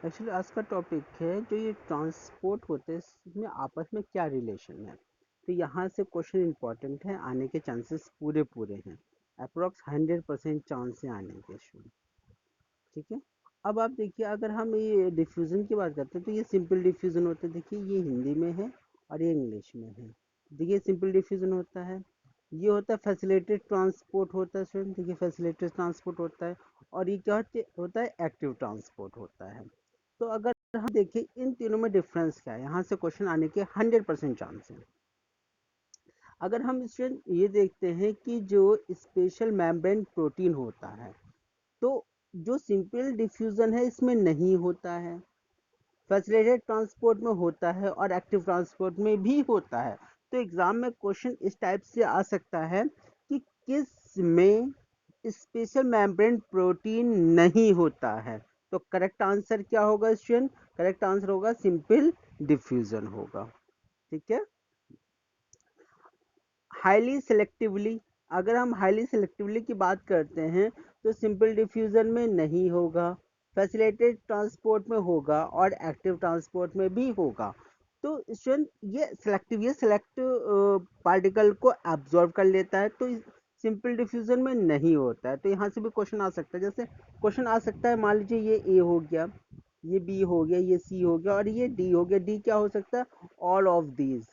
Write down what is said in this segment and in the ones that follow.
Actually आज का topic है जो ये ट्रांसपोर्ट होते हैं इसमें आपस में क्या रिलेशन है। तो यहाँ से क्वेश्चन इंपॉर्टेंट है, आने के चांसेस पूरे पूरे हैं। अप्रोक्स 100% चांस है आने के शुरू। ठीक है। अब आप देखिए, अगर हम ये डिफ्यूज़न की बात करते हैं तो ये सिंपल डिफ्यूज़न होता है। देखिए ये हिंदी में है और ये इंग्लिश में है। देखिए सिंपल डिफ्यूज़न होता है, ये होता है फैसिलिटेड ट्रांसपोर्ट होता है स्टूडेंट। देखिए फैसिलिटेड ट्रांसपोर्ट होता है, और ये क्या होता है एक्टिव ट्रांसपोर्ट होता है। तो अगर हम देखें इन तीनों में डिफरेंस क्या है, यहाँ से क्वेश्चन आने के 100% चांस है। अगर हम स्टूडेंट ये देखते हैं कि जो स्पेशल मेम्ब्रेन प्रोटीन होता है, तो जो सिंपल डिफ्यूजन है इसमें नहीं होता है, फैसिलिटेटेड ट्रांसपोर्ट में होता है और एक्टिव ट्रांसपोर्ट में भी होता है। तो एग्जाम में क्वेश्चन इस टाइप से आ सकता है कि किस में स्पेशल मेम्ब्रेन प्रोटीन नहीं होता है। तो करेक्ट आंसर क्या होगा स्टूडेंट? करेक्ट आंसर होगा सिंपल डिफ्यूजन होगा। ठीक है। हाईली सेलेक्टिवली, अगर हम हाईली सेलेक्टिवली की बात करते हैं तो सिंपल डिफ्यूजन में नहीं होगा, फैसिलिटेटेड ट्रांसपोर्ट में होगा और एक्टिव ट्रांसपोर्ट में भी होगा। तो स्टूडेंट ये सेलेक्ट पार्टिकल को एब्जॉर्ब कर लेता है, तो सिंपल डिफ्यूजन में नहीं होता है। तो यहाँ से भी क्वेश्चन आ सकता है, जैसे क्वेश्चन आ सकता है, मान लीजिए ये ए हो गया, ये बी हो गया, ये सी हो गया और ये डी हो गया। डी क्या हो सकता है? All of these,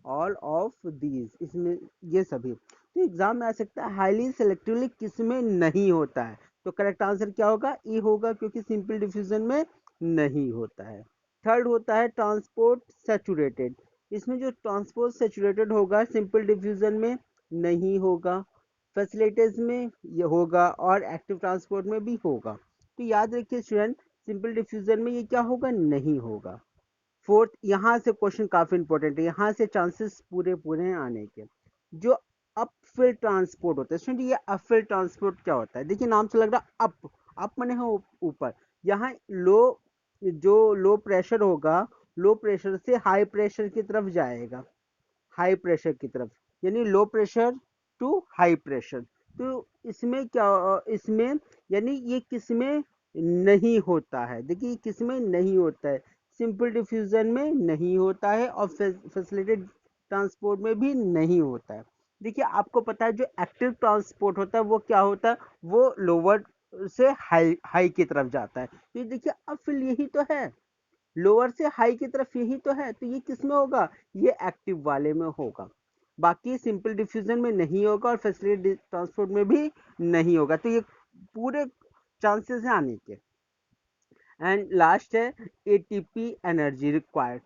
all of these, इसमें ये सभी। तो एग्जाम में आ सकता है हाईली सेलेक्टिवली किस में नहीं होता है। तो करेक्ट आंसर क्या होगा? ई होगा, क्योंकि सिंपल डिफ्यूजन में नहीं होता है। थर्ड होता है ट्रांसपोर्ट सैचुरेटेड। इसमें जो ट्रांसपोर्ट सैचुरेटेड होगा सिंपल डिफ्यूजन में नहीं होगा, फैसिलिटीज में ये होगा और एक्टिव ट्रांसपोर्ट में भी होगा। तो याद रखिए स्टूडेंट, सिंपल डिफ्यूजन में ये क्या होगा? नहीं होगा। फोर्थ, यहाँ से क्वेश्चन काफी इंपॉर्टेंट है, यहाँ से चांसेस पूरे पूरे हैं आने के। जो अपफिल ट्रांसपोर्ट होता है स्टूडेंट, ये अपफिल ट्रांसपोर्ट क्या होता है? देखिए नाम से लग रहा अप, अप मने है ऊपर। यहाँ लो, जो लो प्रेशर होगा, लो प्रेशर से हाई प्रेशर की तरफ जाएगा, हाई प्रेशर की तरफ, यानी low pressure to high pressure. तो इसमें क्या, इसमें यानी ये किसमें नहीं होता है? देखिए किसमें नहीं होता है? सिंपल डिफ्यूजन में नहीं होता है और फैसिलिटेड ट्रांसपोर्ट में भी नहीं होता है। देखिए आपको पता है जो एक्टिव ट्रांसपोर्ट होता है वो क्या होता है? वो लोअर से हाई हाई की तरफ जाता है। तो ये देखिए अब फिर यही तो है, लोअर से हाई की तरफ यही तो है। तो ये किस में होगा? ये एक्टिव वाले में होगा। बाकी सिंपल डिफ्यूजन में नहीं होगा और फैसिलिटी ट्रांसपोर्ट में भी नहीं होगा। तो ये पूरे चांसेस हैं आने के। एंड लास्ट है एटीपी एनर्जी रिक्वायर्ड।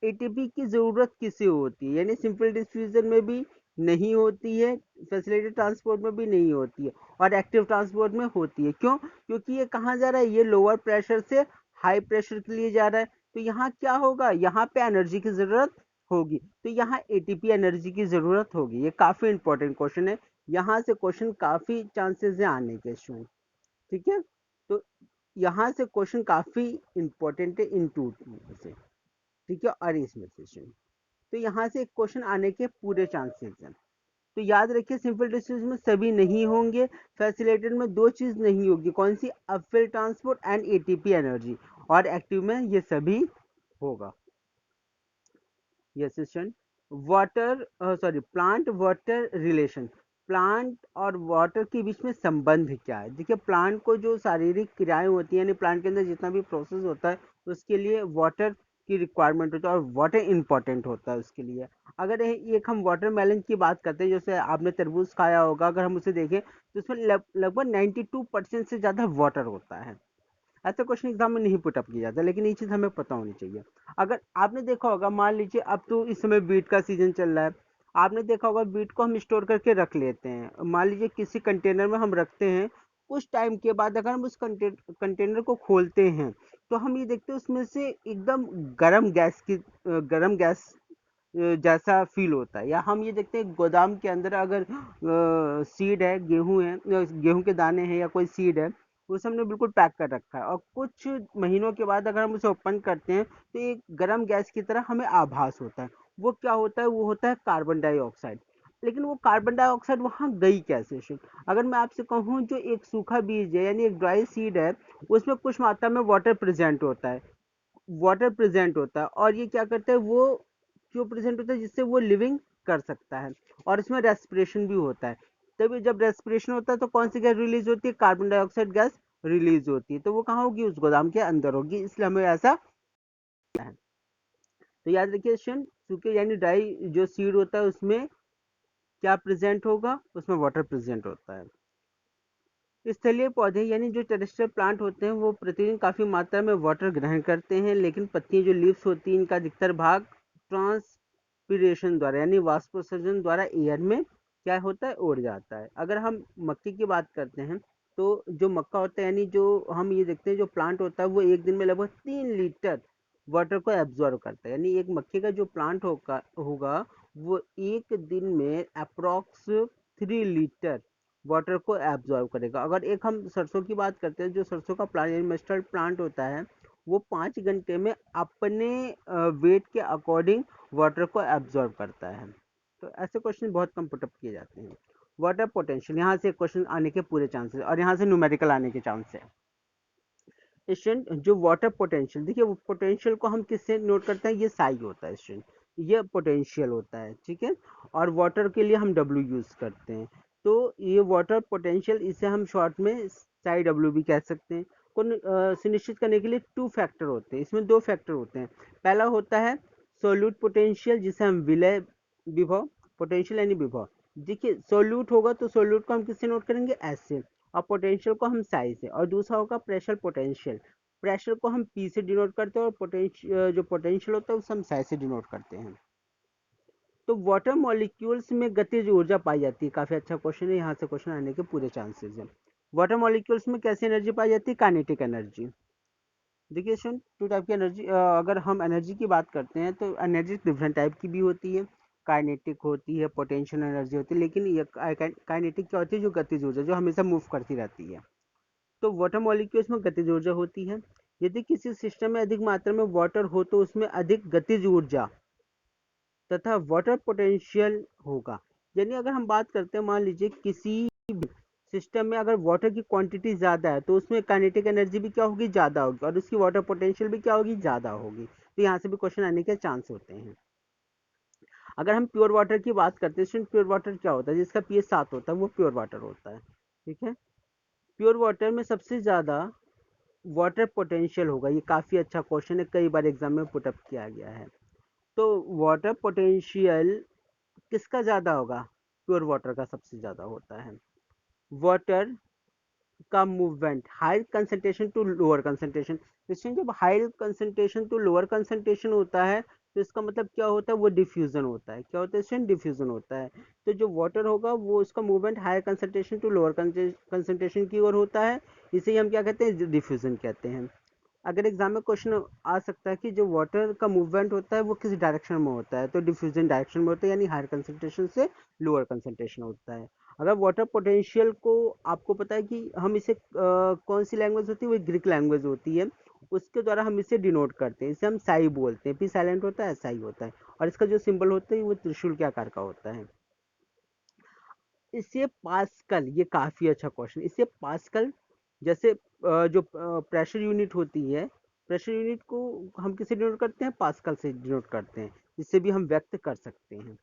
एटीपी की जरूरत किसे होती है? यानी सिंपल डिफ्यूजन में भी नहीं होती है, फैसिलिटी ट्रांसपोर्ट में भी नहीं होती है और एक्टिव ट्रांसपोर्ट में होती है। क्यों? क्योंकि ये कहाँ जा रहा है? ये लोअर प्रेशर से हाई प्रेशर के लिए जा रहा है। तो यहाँ क्या होगा? यहाँ पे एनर्जी की जरूरत होगी, तो यहाँ एटीपी एनर्जी की जरूरत होगी। ये काफी इंपॉर्टेंट क्वेश्चन है, यहाँ से क्वेश्चन काफी चांसेस है आने के स्टूडेंट। ठीक है। तो यहाँ से क्वेश्चन काफी इंपॉर्टेंट है इन टू में से। ठीक है, और इसमें से तो यहाँ से एक क्वेश्चन आने के पूरे चांसेस हैं। तो याद रखिए सिंपल डिस्टेंस में सभी नहीं होंगे, फैसिलिटेटेड में दो चीज नहीं होगी, कौन सी? अपफिल ट्रांसपोर्ट एंड एटीपी एनर्जी, और एक्टिव में ये सभी होगा। Yes student. Water, sorry, plant water relation. Plant और वाटर के बीच में संबंध क्या है? देखिए प्लांट को जो शारीरिक क्रियाएं होती है, यानी प्लांट के अंदर जितना भी प्रोसेस होता है उसके लिए वाटर की रिक्वायरमेंट होता है और वाटर इंपॉर्टेंट होता है उसके लिए। अगर एक हम वाटरमेलन की बात करते हैं, जैसे आपने तरबूज खाया होगा, अगर हम उसे देखें तो उसमें लगभग 92% से ज्यादा वाटर होता है। ऐसा क्वेश्चन एग्जाम में नहीं पुटअप किया जाता, लेकिन ये चीज हमें पता होनी चाहिए। अगर आपने देखा होगा, मान लीजिए अब तो इस समय बीट का सीजन चल रहा है, आपने देखा होगा बीट को हम स्टोर करके रख लेते हैं, मान लीजिए किसी कंटेनर में हम रखते हैं। कुछ टाइम के बाद अगर हम उस कंटेनर को खोलते हैं तो हम ये देखते हैं उसमें से एकदम गर्म गैस जैसा फील होता है। या हम ये देखते हैं गोदाम के अंदर अगर सीड है, गेहूं है, गेहूं के दाने हैं या कोई सीड है, उसे हमने बिल्कुल पैक कर रखा है और कुछ महीनों के बाद अगर हम उसे ओपन करते हैं तो एक गर्म गैस की तरह हमें आभास होता है। वो क्या होता है? वो होता है कार्बन डाइऑक्साइड। लेकिन वो कार्बन डाइऑक्साइड वहाँ गई कैसे स्टूडेंट? अगर मैं आपसे कहूँ जो एक सूखा बीज है यानी एक ड्राई सीड है, उसमें कुछ मात्रा में वाटर प्रेजेंट होता है, वाटर प्रेजेंट होता है, और ये क्या करता है, वो क्यों प्रेजेंट होता है, जिससे वो लिविंग कर सकता है, और इसमें रेस्पिरेशन भी होता है। तभी जब रेस्पिरेशन होता है तो कौन सी गैस रिलीज होती है, कार्बन डाइऑक्साइड गैस रिलीज होती है, तो वो कहाँ होगी, उस गोदाम के अंदर होगी, इसलिए हमें ऐसा है। तो याद रखिए स्टूडेंट, सूखे यानी ड्राई जो सीड होता है उसमें क्या प्रेजेंट होगा, उसमें वाटर प्रेजेंट होता है। स्थलीय पौधे यानी जो टेरेस्ट्रियल प्लांट होते हैं वो प्रतिदिन काफी मात्रा में वाटर ग्रहण करते हैं, लेकिन पत्तियां जो लीव्स होती हैं इनका अधिकतर भाग ट्रांसपीरेशन द्वारा यानी वाष्पोत्सर्जन द्वारा एयर में क्या होता है, उड़ जाता है। अगर हम मक्के की बात करते हैं तो जो मक्का होता है यानी जो हम ये देखते हैं जो प्लांट होता है वो एक दिन में लगभग 3 लीटर वाटर को एब्जॉर्व करता है, यानी एक मक्के का जो प्लांट होगा होगा वो एक दिन में अप्रोक्स 3 लीटर वाटर को एब्जॉर्व करेगा। अगर एक हम सरसों की बात करते हैं, जो सरसों का प्लांट यानी मस्टर्ड प्लांट होता है वो 5 घंटे में अपने वेट के अकॉर्डिंग वाटर को एब्जॉर्व करता है। तो ऐसे क्वेश्चन बहुत कम पुटअप किए जाते हैं। वाटर पोटेंशियल, यहाँ से क्वेश्चन आने के पूरे चांसेस, और यहाँ से न्यूमेरिकल आने के चांस है। स्टूडेंट जो वाटर पोटेंशियल, देखिए वो पोटेंशियल को हम किससे नोट करते हैं, ये साई होता है स्टूडेंट, ये पोटेंशियल होता है, ठीक है, और वाटर के लिए हम डब्ल्यू यूज करते हैं। तो ये वाटर पोटेंशियल, इसे हम शॉर्ट में साई डब्ल्यू भी कह सकते हैं। को सुनिश्चित करने के लिए 2 फैक्टर होते हैं, इसमें 2 फैक्टर होते हैं। पहला होता है सोल्यूट पोटेंशियल, जिसे हम विलय विभव, पोटेंशियल यानी विभव, देखिए सोल्यूट होगा तो सोल्यूट को हम किससे नोट करेंगे, एस से, और पोटेंशियल को हम साई से। और दूसरा होगा प्रेशर पोटेंशियल, प्रेशर को हम पी से डिनोट करते हैं, और पोटेंशियल जो पोटेंशियल होता है उसे हम साई से डिनोट करते हैं। तो वाटर मॉलिक्यूल्स में गतिज ऊर्जा पाई जाती है, काफी अच्छा क्वेश्चन है, यहाँ से क्वेश्चन आने के पूरे चांसेस हैं। वाटर मॉलिक्यूल्स में कैसी एनर्जी पाई जाती है, काइनेटिक एनर्जी। देखिए सुन, 2 टाइप की एनर्जी, अगर हम एनर्जी की बात करते हैं तो एनर्जी डिफरेंट टाइप की भी होती है, काइनेटिक होती है, पोटेंशियल एनर्जी होती है, लेकिन ये काइनेटिक क्या होती है, जो गतिज ऊर्जा जो हमेशा मूव करती रहती है। तो वाटर मॉलिक्यूल्स में गतिज ऊर्जा होती है। यदि किसी सिस्टम में अधिक मात्रा में वाटर हो तो उसमें अधिक गतिज ऊर्जा तथा वाटर पोटेंशियल होगा। यानी अगर हम बात करते हैं, मान लीजिए किसी सिस्टम में अगर वाटर की क्वांटिटी ज़्यादा है तो उसमें काइनेटिक एनर्जी भी क्या होगी, ज़्यादा होगी, और उसकी वाटर पोटेंशियल भी क्या होगी, ज़्यादा होगी। तो यहाँ से भी क्वेश्चन आने के चांस होते हैं। अगर हम प्योर वाटर की बात करते हैं, प्योर वाटर क्या होता है, जिसका पीएच 7 होता है वो प्योर वाटर होता है, ठीक है। प्योर वाटर में सबसे ज़्यादा वाटर पोटेंशियल होगा, ये काफ़ी अच्छा क्वेश्चन है, कई बार एग्जाम में पुटअप किया गया है। तो वाटर पोटेंशियल किसका ज़्यादा होगा, प्योर वाटर का सबसे ज़्यादा होता है। वाटर का movement high concentration to lower concentration, इसमें जब high concentration to lower concentration होता है तो इसका मतलब क्या होता है, वो डिफ्यूजन होता है, क्या होता है इसमें, डिफ्यूजन होता है। तो जो वाटर होगा वो उसका movement high concentration to lower concentration की ओर होता है, इसे हम क्या कहते हैं, डिफ्यूजन कहते हैं। अगर एग्जाम में क्वेश्चन आ सकता है कि जो वाटर का मूवमेंट होता है वो किस डायरेक्शन में होता है, तो डिफ्यूजन डायरेक्शन में होता है, यानी हायर कंसंट्रेशन से लोअर कंसंट्रेशन होता है। अगर वाटर पोटेंशियल को आपको पता है कि हम इसे कौन सी लैंग्वेज होती है, वो ग्रीक लैंग्वेज होती है, उसके द्वारा हम इसे डिनोट करते हैं, इसे हम साई बोलते हैं, पी साइलेंट होता है, साई होता है, और इसका जो सिंबल होता है वो त्रिशूल के आकार का होता है। इसे पास्कल, ये काफी अच्छा क्वेश्चन, इसे पास्कल जैसे जो प्रेशर यूनिट होती है, प्रेशर यूनिट को हम किसे डिनोट करते हैं, पास्कल से डिनोट करते हैं, जिससे भी हम व्यक्त कर सकते हैं।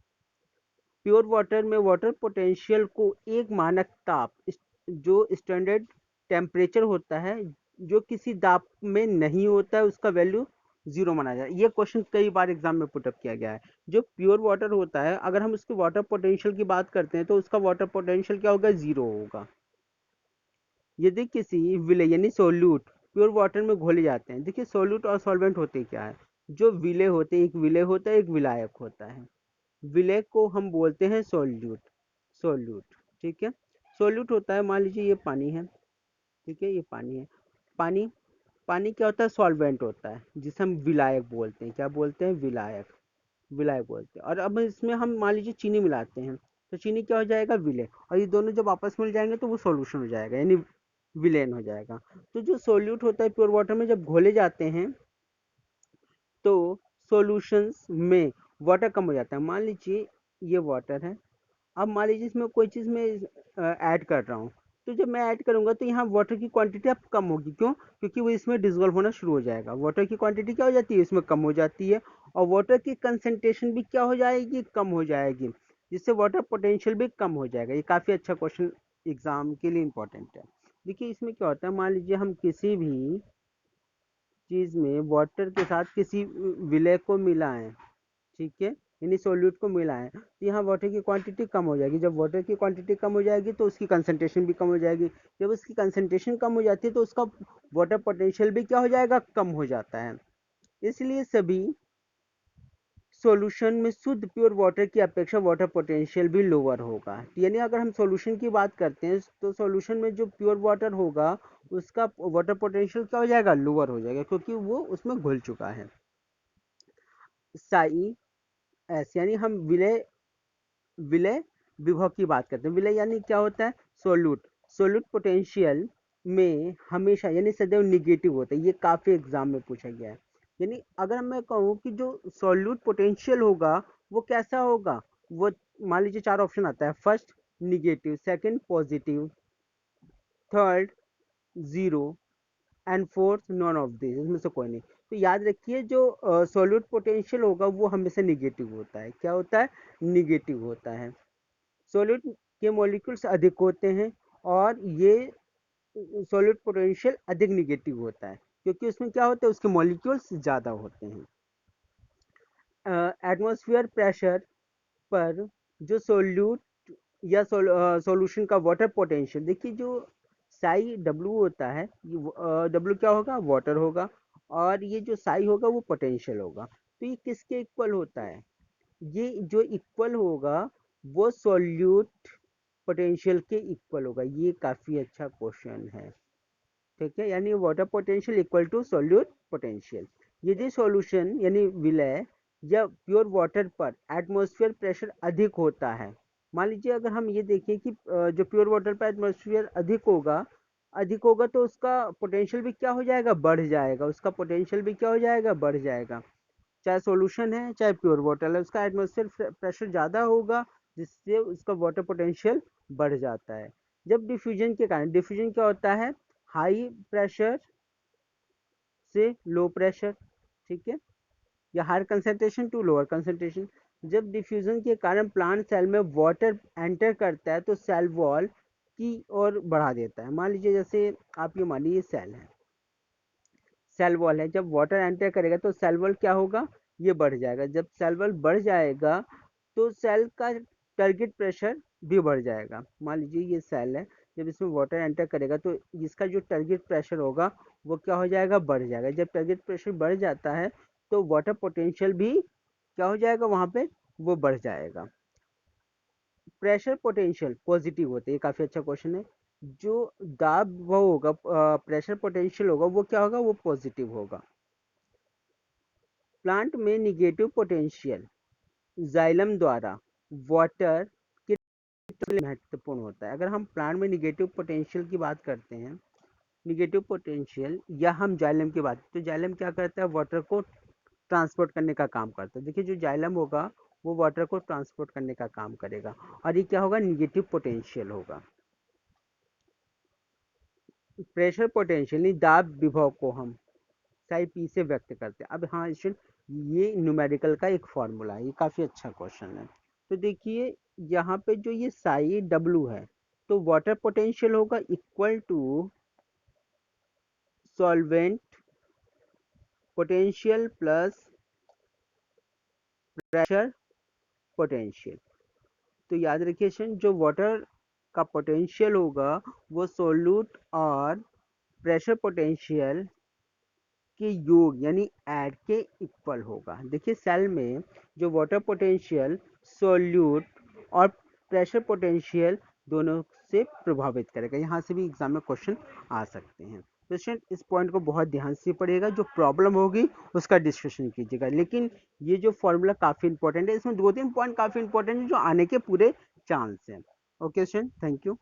प्योर वाटर में वाटर पोटेंशियल को एक मानक ताप, जो स्टैंडर्ड टेम्परेचर होता है, जो किसी दाब में नहीं होता है, उसका वैल्यू 0 माना जाए। ये क्वेश्चन कई बार एग्जाम में पुटअप किया गया है। जो प्योर वाटर होता है, अगर हम उसके वाटर पोटेंशियल की बात करते हैं तो उसका वाटर पोटेंशियल क्या होगा, 0 होगा। यदि किसी विलय यानी सोल्यूट प्योर वाटर में घोले जाते हैं, देखिए सोल्यूट और सॉल्वेंट होते क्या है, जो विलय होते हैं, एक विलय होता है, एक विलायक होता है। विलय को हम बोलते हैं सोल्यूट, सोल्यूट, ठीक है। सोल्यूट होता है, मान लीजिए ये पानी है, ठीक है, ये पानी है। पानी, पानी क्या होता है, सॉल्वेंट होता है, जिसे हम विलायक बोलते हैं, क्या बोलते हैं, विलायक, विलायक बोलते हैं। और अब इसमें हम मान लीजिए चीनी मिलाते हैं, तो चीनी क्या हो जाएगा, विलय, और ये दोनों जब आपस में मिल जाएंगे तो वो सॉल्यूशन हो जाएगा, यानी विलेन हो जाएगा। तो जो सोल्यूट होता है प्योर वाटर में जब घोले जाते हैं तो सॉल्यूशंस में वाटर कम हो जाता है। मान लीजिए ये वाटर है, अब मान लीजिए इसमें कोई चीज़ मैं ऐड कर रहा हूँ, तो जब मैं ऐड करूँगा तो यहाँ वाटर की क्वांटिटी अब कम होगी, क्यों? क्योंकि वो इसमें डिसॉल्व होना शुरू हो जाएगा। वाटर की क्वांटिटी क्या हो जाती है, इसमें कम हो जाती है, और वाटर की कंसंट्रेशन भी क्या हो जाएगी, कम हो जाएगी, जिससे वाटर पोटेंशियल भी कम हो जाएगा। ये काफ़ी अच्छा क्वेश्चन एग्जाम के लिए इंपॉर्टेंट है। देखिए इसमें क्या होता है, मान लीजिए हम किसी भी चीज़ में वाटर के साथ किसी विलय को मिलाएं, ठीक है, यानी सोल्यूट को मिलाएं, तो यहाँ वाटर की क्वांटिटी कम हो जाएगी। जब वाटर की क्वांटिटी कम हो जाएगी तो उसकी कंसंट्रेशन भी कम हो जाएगी। जब उसकी कंसंट्रेशन कम हो जाती है तो उसका वाटर पोटेंशियल भी क्या हो जाएगा, कम हो जाता है। इसलिए सभी सॉल्यूशन में शुद्ध प्योर वाटर की अपेक्षा वाटर पोटेंशियल भी लोअर होगा। यानी अगर हम सॉल्यूशन की बात करते हैं तो सॉल्यूशन में जो प्योर वाटर होगा उसका वाटर पोटेंशियल क्या हो जाएगा, लोअर हो जाएगा, क्योंकि वो उसमें घुल चुका है। साई एस यानी हम विलय विलय विभव की बात करते हैं। विलय यानी क्या होता है, सोल्यूट। सोल्यूट पोटेंशियल में हमेशा यानी सदैव निगेटिव होता है। ये काफी एग्जाम में पूछा गया है। यानी अगर मैं कहूँ कि जो सोल्यूट पोटेंशियल होगा वो कैसा होगा, वो मान लीजिए चार ऑप्शन आता है, first negative, second positive, third zero, and fourth none of this, इसमें से कोई नहीं। तो याद रखिए जो सोल्यूट पोटेंशियल होगा वो हमेशा निगेटिव होता है। क्या होता है, निगेटिव होता है। सॉलिड के मॉलिक्यूल्स अधिक होते हैं और ये सॉलिड पोटेंशियल अधिक निगेटिव होता है, क्योंकि उसमें क्या होता है, उसके मॉलिक्यूल्स ज़्यादा होते हैं। एटमॉस्फेयर प्रेशर पर जो सोल्यूट या सॉल्यूशन का वाटर पोटेंशियल, देखिए जो साई डब्ल्यू होता है, डब्ल्यू क्या होगा, वाटर होगा, और ये जो साई होगा वो पोटेंशियल होगा। तो ये किसके इक्वल होता है, ये जो इक्वल होगा वो सॉल्यूट पोटेंशियल के इक्वल होगा। ये काफी अच्छा क्वेश्चन है, ठीक है, यानी water potential equal to solute potential. यदि सॉल्यूशन यानी विलय या प्योर वाटर पर एटमॉस्फेयर प्रेशर अधिक होता है, मान लीजिए अगर हम ये देखें कि जो प्योर वाटर पर एटमॉस्फेयर अधिक होगा तो उसका पोटेंशियल भी क्या हो जाएगा, बढ़ जाएगा, उसका पोटेंशियल भी क्या हो जाएगा, बढ़ जाएगा। चाहे सॉल्यूशन है चाहे प्योर वाटर है, उसका एटमॉस्फेयर प्रेशर ज़्यादा होगा, जिससे उसका वाटर पोटेंशियल बढ़ जाता है। जब डिफ्यूजन के कारण, डिफ्यूजन क्या होता है, हाई प्रेशर से लो प्रेशर, ठीक है, या higher concentration to lower concentration. जब डिफ्यूजन के कारण प्लांट सेल में वाटर एंटर करता है तो सेल वॉल की ओर बढ़ा देता है। मान लीजिए जैसे आप ये मानिए ये सेल है, सेल वॉल है, जब वाटर एंटर करेगा तो सेल वॉल क्या होगा, ये बढ़ जाएगा। जब सेल वॉल बढ़ जाएगा तो सेल का टारगेट प्रेशर भी बढ़ जाएगा। मान लीजिए ये सेल है, जब इसमें वाटर एंटर करेगा तो इसका जो टारगेट प्रेशर होगा वो क्या हो जाएगा, बढ़ जाएगा। जब टारगेट प्रेशर बढ़ जाता है तो वाटर पोटेंशियल भी क्या हो जाएगा, वहां पे वो बढ़ जाएगा। प्रेशर पोटेंशियल पॉजिटिव होते हैं, ये काफी अच्छा क्वेश्चन है। जो दाब वो होगा, प्रेशर पोटेंशियल होगा वो क्या होगा, वो पॉजिटिव होगा। प्लांट में निगेटिव पोटेंशियल जाइलम द्वारा वाटर के लिए महत्वपूर्ण होता है। अगर हम प्लांट में निगेटिव पोटेंशियल की बात करते हैं, निगेटिव पोटेंशियल या हम जाइलम की बात, तो जाइलम क्या करता है, वाटर को ट्रांसपोर्ट करने का काम करता है। देखिए जो जाइलम होगा वो वाटर को ट्रांसपोर्ट करने का काम करेगा, और ये क्या होगा, निगेटिव पोटेंशियल होगा। प्रेशर पोटेंशियल नहीं, दाब विभव को हम साई पी से व्यक्त करते हैं। अब हाँ स्टूडेंट, ये न्यूमेरिकल का एक फॉर्मूला है, ये काफी अच्छा क्वेश्चन है। तो देखिए यहाँ पे जो ये साई डब्ल्यू है, तो वाटर पोटेंशियल होगा equal to solvent potential plus pressure potential. तो याद रखिए स्टूडेंट, जो वाटर का पोटेंशियल होगा वो सोल्यूट और प्रेशर पोटेंशियल के योग यानी ऐड के इक्वल होगा। देखिए सेल में जो वाटर पोटेंशियल सोल्यूट और प्रेशर पोटेंशियल दोनों से प्रभावित करेगा। यहाँ से भी एग्जाम में क्वेश्चन आ सकते हैं। तो स्टूडेंट इस पॉइंट को बहुत ध्यान से पढ़िएगा, जो प्रॉब्लम होगी उसका डिस्कशन कीजिएगा। लेकिन ये जो फॉर्मूला काफ़ी इंपॉर्टेंट है, इसमें 2-3 पॉइंट काफ़ी इंपॉर्टेंट है जो आने के पूरे चांस हैं। Okay student, thank you.